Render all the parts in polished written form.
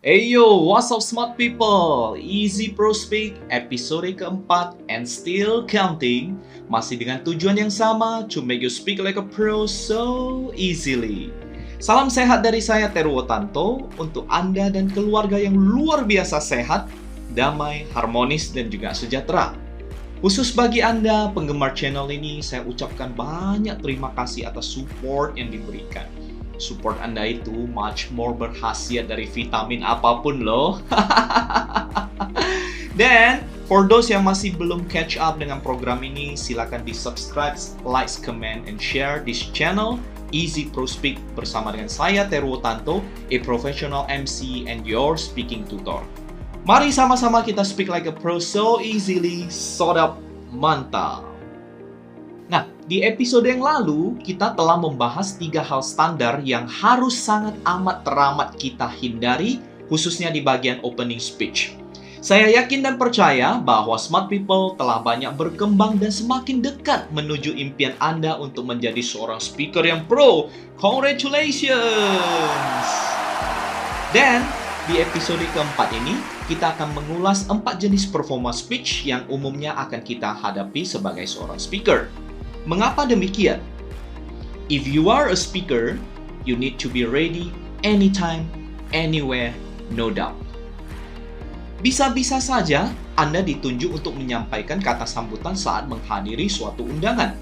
Hey yo, what's up smart people? Easy Pro Speak episode keempat and still counting. Masih dengan tujuan yang sama, to make you speak like a pro so easily. Salam sehat dari saya Teruo Tanto untuk Anda dan keluarga yang luar biasa sehat, damai, harmonis, dan juga sejahtera. Khusus bagi Anda penggemar channel ini, saya ucapkan banyak terima kasih atas support yang diberikan. Support Anda itu much more berkhasiat dari vitamin apapun loh. Dan for those yang masih belum catch up dengan program ini, silakan di subscribe, like, comment, and share this channel Easy Pro Speak bersama dengan saya Teruo Tanto, a professional MC and your speaking tutor. Mari sama-sama kita speak like a pro so easily, sodap mantap. Nah, di episode yang lalu, kita telah membahas 3 hal standar yang harus sangat amat teramat kita hindari, khususnya di bagian opening speech. Saya yakin dan percaya bahwa smart people telah banyak berkembang dan semakin dekat menuju impian Anda untuk menjadi seorang speaker yang pro. Congratulations! Dan di episode keempat ini, kita akan mengulas 4 jenis performa speech yang umumnya akan kita hadapi sebagai seorang speaker. Mengapa demikian? If you are a speaker, you need to be ready anytime, anywhere, no doubt. Bisa-bisa saja Anda ditunjuk untuk menyampaikan kata sambutan saat menghadiri suatu undangan.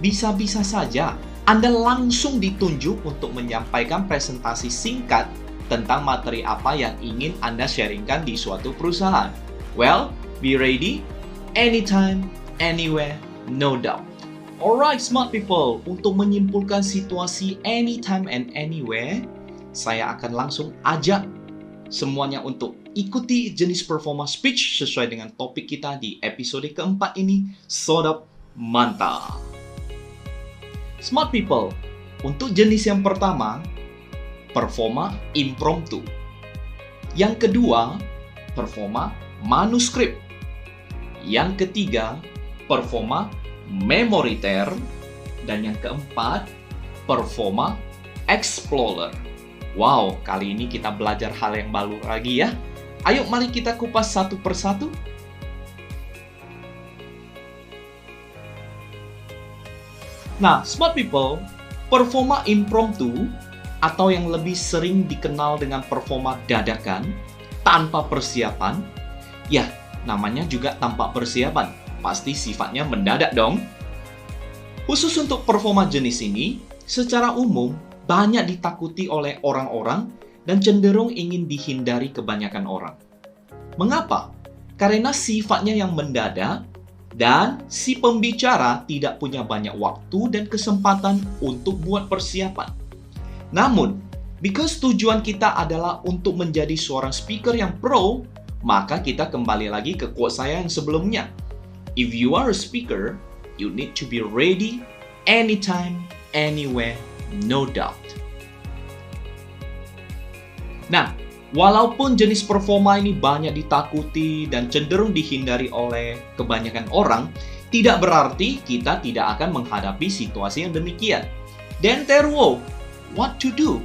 Bisa-bisa saja Anda langsung ditunjuk untuk menyampaikan presentasi singkat tentang materi apa yang ingin Anda sharingkan di suatu perusahaan. Well, be ready anytime, anywhere, no doubt. Alright smart people, untuk menyimpulkan situasi anytime and anywhere, saya akan langsung ajak semuanya untuk ikuti jenis performa speech sesuai dengan topik kita di episode keempat ini, sodap mantap. Smart people, untuk jenis yang pertama, performa impromptu. Yang kedua, performa manuskrip. Yang ketiga, performa memoriter, dan yang keempat, performa explorer. Wow, kali ini kita belajar hal yang baru lagi ya. Ayo mari kita kupas satu persatu. Nah, smart people, performa impromptu atau yang lebih sering dikenal dengan performa dadakan tanpa persiapan, ya namanya juga tanpa persiapan. Pasti sifatnya mendadak dong. Khusus untuk performa jenis ini, secara umum banyak ditakuti oleh orang-orang dan cenderung ingin dihindari kebanyakan orang. Mengapa? Karena sifatnya yang mendadak dan si pembicara tidak punya banyak waktu dan kesempatan untuk buat persiapan. Namun, because tujuan kita adalah untuk menjadi seorang speaker yang pro, maka kita kembali lagi ke quote saya yang sebelumnya. If you are a speaker, you need to be ready anytime, anywhere, no doubt. Nah, walaupun jenis performa ini banyak ditakuti dan cenderung dihindari oleh kebanyakan orang, tidak berarti kita tidak akan menghadapi situasi yang demikian. Dan Teruo, what to do?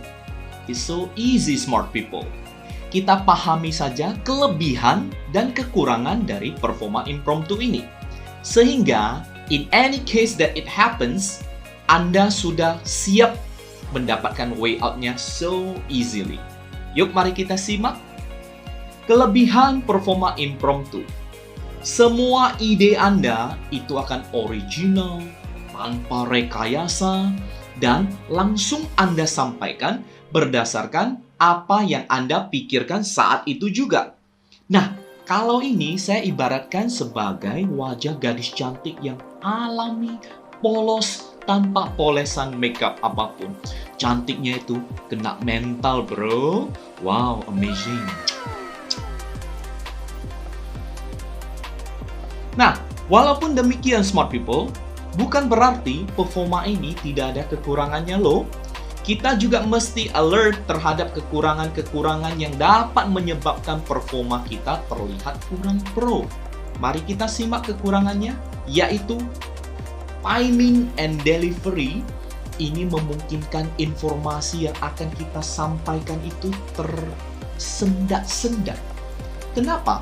It's so easy, smart people. Kita pahami saja kelebihan dan kekurangan dari performa impromptu ini. Sehingga, in any case that it happens, Anda sudah siap mendapatkan way out-nya so easily. Yuk mari kita simak. Kelebihan performa impromptu. Semua ide Anda itu akan original, tanpa rekayasa, dan langsung Anda sampaikan berdasarkan apa yang Anda pikirkan saat itu juga. Nah, kalau ini saya ibaratkan sebagai wajah gadis cantik yang alami, polos, tanpa polesan makeup apapun. Cantiknya itu kena mental bro. Wow, amazing. Nah, walaupun demikian smart people, bukan berarti performa ini tidak ada kekurangannya loh. Kita juga mesti alert terhadap kekurangan-kekurangan yang dapat menyebabkan performa kita terlihat kurang pro. Mari kita simak kekurangannya, yaitu timing and delivery. Ini memungkinkan informasi yang akan kita sampaikan itu sendat-sendat. Kenapa?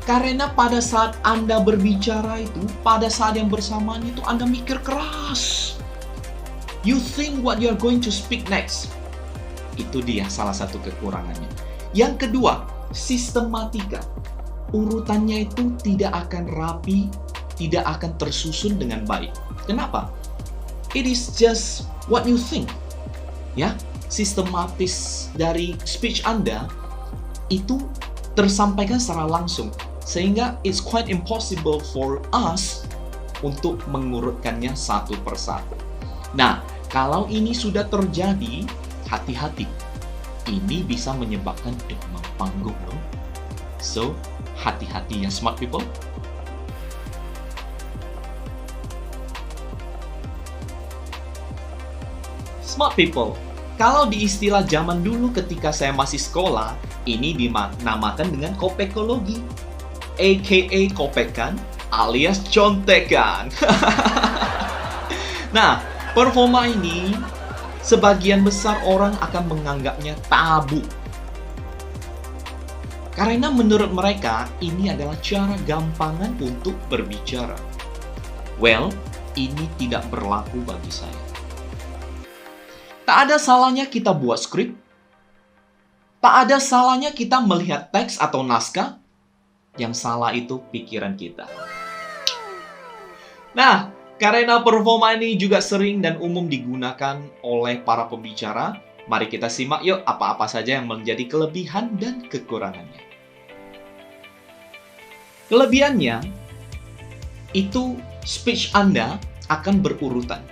Karena pada saat Anda berbicara itu, pada saat yang bersamaan itu Anda mikir keras. You think what you're going to speak next. Itu dia salah satu kekurangannya. Yang kedua, sistematika. Urutannya itu tidak akan rapi, tidak akan tersusun dengan baik. Kenapa? It is just what you think. Ya, sistematis dari speech Anda itu tersampaikan secara langsung, sehingga it's quite impossible for us untuk mengurutkannya satu persatu. Nah, kalau ini sudah terjadi, hati-hati. Ini bisa menyebabkan demam panggung loh. So, hati-hati ya smart people. Smart people, kalau di istilah zaman dulu ketika saya masih sekolah, ini dinamakan dengan kopekologi, aka kopekan alias contekan. Nah, performa ini sebagian besar orang akan menganggapnya tabu. Karena menurut mereka, ini adalah cara gampangan untuk berbicara. Well, ini tidak berlaku bagi saya. Tak ada salahnya kita buat skrip. Tak ada salahnya kita melihat teks atau naskah. Yang salah itu pikiran kita. Nah, karena performa ini juga sering dan umum digunakan oleh para pembicara, mari kita simak yuk apa-apa saja yang menjadi kelebihan dan kekurangannya. Kelebihannya, itu speech Anda akan berurutan.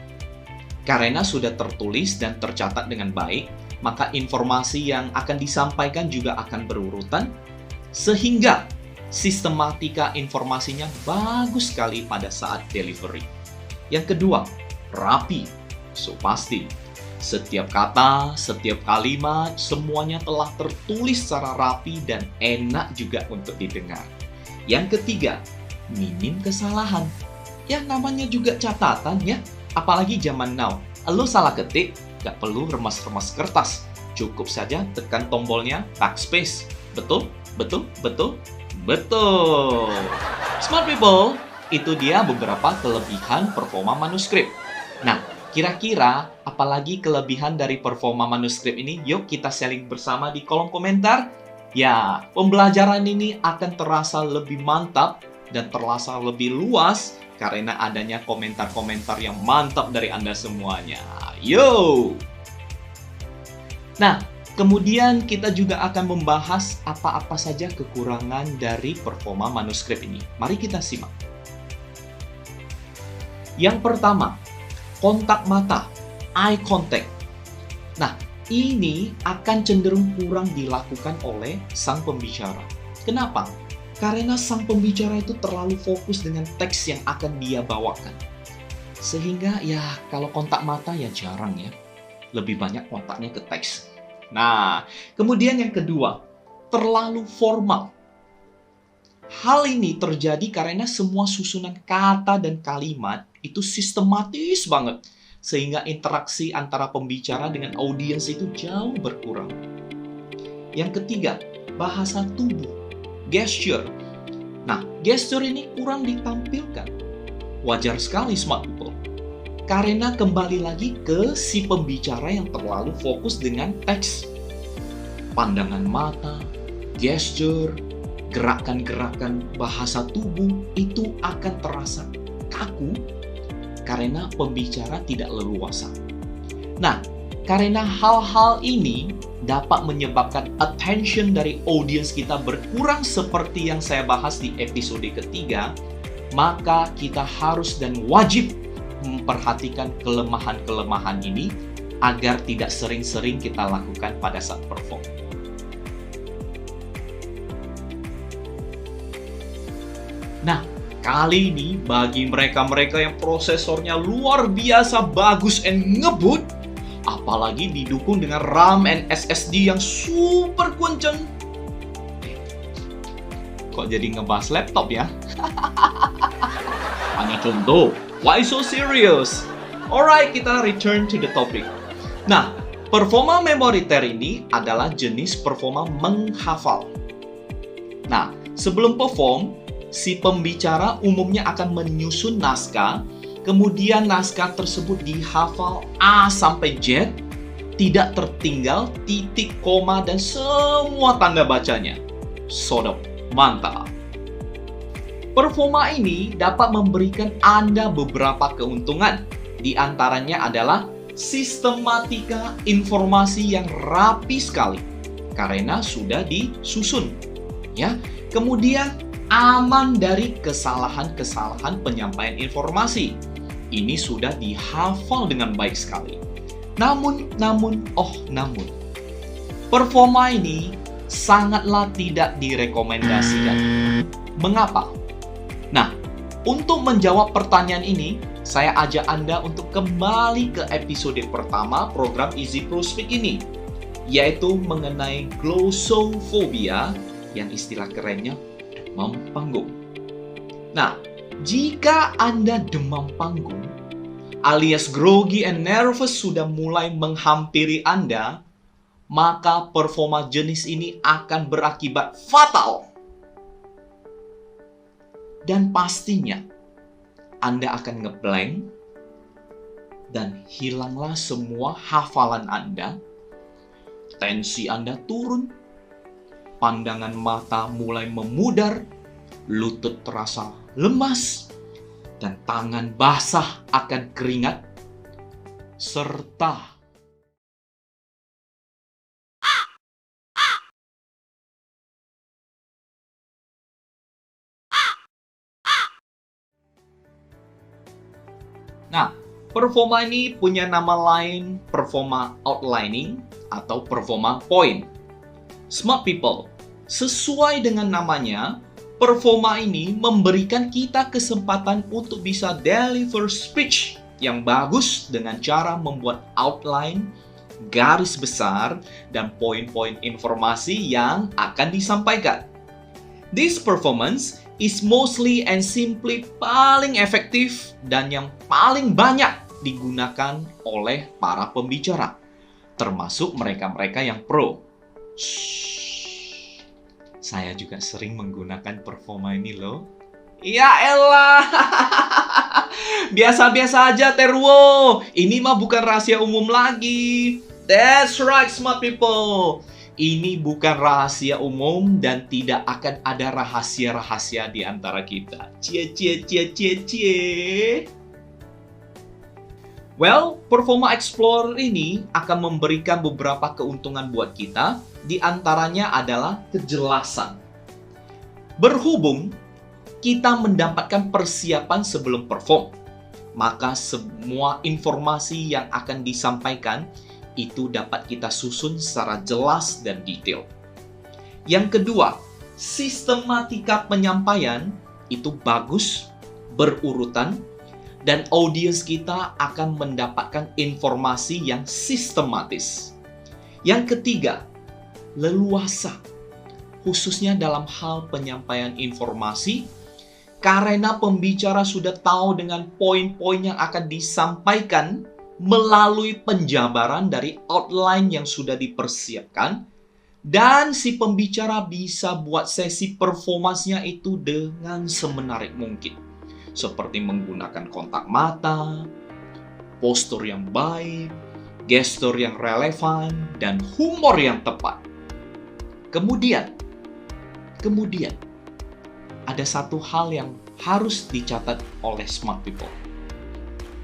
Karena sudah tertulis dan tercatat dengan baik, maka informasi yang akan disampaikan juga akan berurutan, sehingga sistematika informasinya bagus sekali pada saat delivery. Yang kedua, rapi. So, pasti. Setiap kata, setiap kalimat, semuanya telah tertulis secara rapi dan enak juga untuk didengar. Yang ketiga, minim kesalahan. Yang namanya juga catatan ya, apalagi zaman now. Lo salah ketik, gak perlu remas-remas kertas. Cukup saja tekan tombolnya backspace. Betul? Betul? Betul? Betul! Smart people, itu dia beberapa kelebihan performa manuskrip. Nah, kira-kira apalagi kelebihan dari performa manuskrip ini? Yuk kita sharing bersama di kolom komentar. Ya, pembelajaran ini akan terasa lebih mantap dan terasa lebih luas karena adanya komentar-komentar yang mantap dari Anda semuanya. Yo! Nah, kemudian kita juga akan membahas apa-apa saja kekurangan dari performa manuskrip ini. Mari kita simak. Yang pertama, kontak mata, eye contact. Nah, ini akan cenderung kurang dilakukan oleh sang pembicara. Kenapa? Karena sang pembicara itu terlalu fokus dengan teks yang akan dia bawakan. Sehingga ya kalau kontak mata ya jarang ya. Lebih banyak kontaknya ke teks. Nah, kemudian yang kedua, terlalu formal. Hal ini terjadi karena semua susunan kata dan kalimat itu sistematis banget. Sehingga interaksi antara pembicara dengan audiens itu jauh berkurang. Yang ketiga, bahasa tubuh, gesture. Nah, gesture ini kurang ditampilkan. Wajar sekali smart people. Karena kembali lagi ke si pembicara yang terlalu fokus dengan teks. Pandangan mata, gesture, gerakan-gerakan bahasa tubuh itu akan terasa kaku karena pembicara tidak leluasa. Nah, karena hal-hal ini dapat menyebabkan attention dari audiens kita berkurang seperti yang saya bahas di episode ketiga, maka kita harus dan wajib memperhatikan kelemahan-kelemahan ini agar tidak sering-sering kita lakukan pada saat perform. Nah, kali ini bagi mereka-mereka yang prosesornya luar biasa bagus and ngebut, apalagi didukung dengan RAM and SSD yang super kenceng. Kok jadi ngebahas laptop ya? Hanya contoh. Why so serious? Alright, kita return to the topic. Nah, Performa memoriter ini adalah jenis performa menghafal. Nah, sebelum perform, si pembicara umumnya akan menyusun naskah, kemudian naskah tersebut dihafal A sampai Z, tidak tertinggal titik, koma, dan semua tanda bacanya. Sodok, mantap. Performa ini dapat memberikan Anda beberapa keuntungan. Di antaranya adalah sistematika informasi yang rapi sekali karena sudah disusun. Ya, kemudian aman dari kesalahan-kesalahan penyampaian informasi. Ini sudah dihafal dengan baik sekali. Namun, performa ini sangatlah tidak direkomendasikan. Mengapa? Nah, untuk menjawab pertanyaan ini, saya ajak Anda untuk kembali ke episode pertama program Easy Pro Speak ini, yaitu mengenai glossophobia yang istilah kerennya demam panggung. Nah, jika Anda demam panggung alias grogi and nervous sudah mulai menghampiri Anda, maka performa jenis ini akan berakibat fatal. Dan pastinya Anda akan ngeblank dan hilanglah semua hafalan Anda. Tensi Anda turun, pandangan mata mulai memudar, lutut terasa lemas, dan tangan basah akan keringat, serta Nah, performa ini punya nama lain performa outlining atau performa point. Smart people, sesuai dengan namanya, performa ini memberikan kita kesempatan untuk bisa deliver speech yang bagus dengan cara membuat outline, garis besar, dan poin-poin informasi yang akan disampaikan. This performance is mostly and simply paling efektif dan yang paling banyak digunakan oleh para pembicara, termasuk mereka-mereka yang pro. Shh, saya juga sering menggunakan performa ini loh. Ya elah, biasa-biasa aja Terwo, ini mah bukan rahasia umum lagi. That's right smart people. Ini bukan rahasia umum dan tidak akan ada rahasia-rahasia di antara kita. Cie. Well, Performa Explorer ini akan memberikan beberapa keuntungan buat kita. Di antaranya adalah kejelasan. Berhubung kita mendapatkan persiapan sebelum perform, maka semua informasi yang akan disampaikan itu dapat kita susun secara jelas dan detail. Yang kedua, sistematika penyampaian itu bagus, berurutan, dan audiens kita akan mendapatkan informasi yang sistematis. Yang ketiga, leluasa, khususnya dalam hal penyampaian informasi, karena pembicara sudah tahu dengan poin-poin yang akan disampaikan melalui penjabaran dari outline yang sudah dipersiapkan, dan si pembicara bisa buat sesi performance-nya itu dengan semenarik mungkin, seperti menggunakan kontak mata, postur yang baik, gestur yang relevan, dan humor yang tepat. Kemudian ada satu hal yang harus dicatat oleh smart people.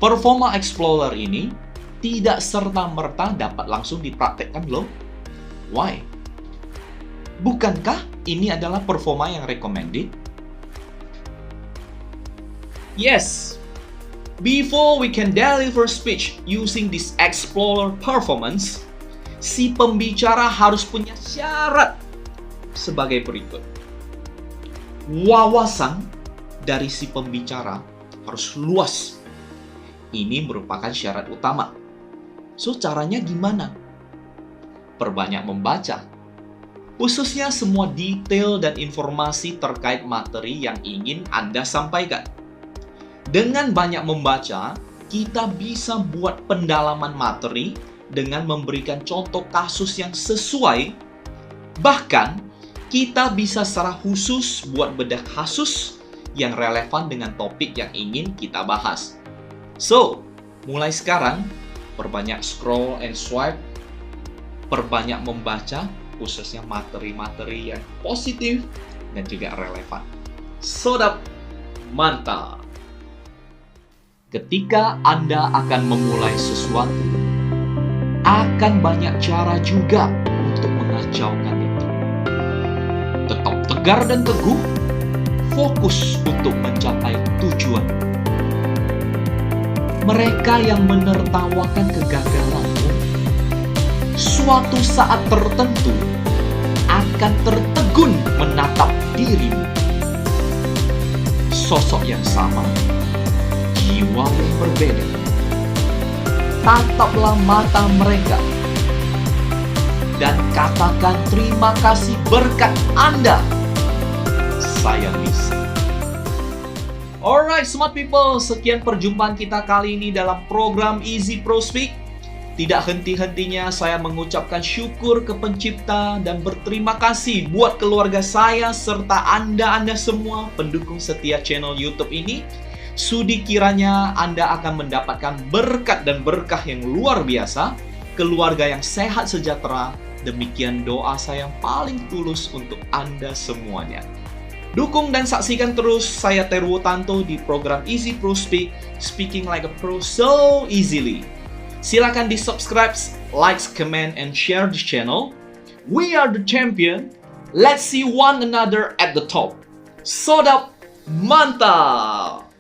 Performa Explorer ini tidak serta-merta dapat langsung dipraktekkan loh. Why? Bukankah ini adalah performa yang recommended? Yes. Before we can deliver speech using this Explorer performance, si pembicara harus punya syarat sebagai berikut. Wawasan dari si pembicara harus luas. Ini merupakan syarat utama. So, caranya gimana? Perbanyak membaca. Khususnya semua detail dan informasi terkait materi yang ingin Anda sampaikan. Dengan banyak membaca, kita bisa buat pendalaman materi dengan memberikan contoh kasus yang sesuai. Bahkan, kita bisa secara khusus buat bedah kasus yang relevan dengan topik yang ingin kita bahas. So, mulai sekarang, perbanyak scroll and swipe, perbanyak membaca, khususnya materi-materi yang positif dan juga relevan. Sodap, mantap! Ketika Anda akan memulai sesuatu, akan banyak cara juga untuk mengacaukan itu. Tetap tegar dan teguh, fokus untuk mencapai tujuan. Mereka yang menertawakan kegagalanmu, suatu saat tertentu akan tertegun menatap dirimu. Sosok yang sama, jiwa yang berbeda. Tataplah mata mereka dan katakan terima kasih berkat Anda. Saya bisa. Alright, smart people, sekian perjumpaan kita kali ini dalam program Easy Pro Speak. Tidak henti-hentinya saya mengucapkan syukur ke pencipta dan berterima kasih buat keluarga saya serta Anda semua pendukung setia channel YouTube ini. Sudi kiranya Anda akan mendapatkan berkat dan berkah yang luar biasa, keluarga yang sehat sejahtera. Demikian doa saya yang paling tulus untuk Anda semuanya. Dukung dan saksikan terus saya Terwo Tanto di program Easy Pro Speak, speaking like a pro so easily. Silakan di subscribe, like, comment, and share this channel. We are the champion. Let's see one another at the top. Sodap, mantap!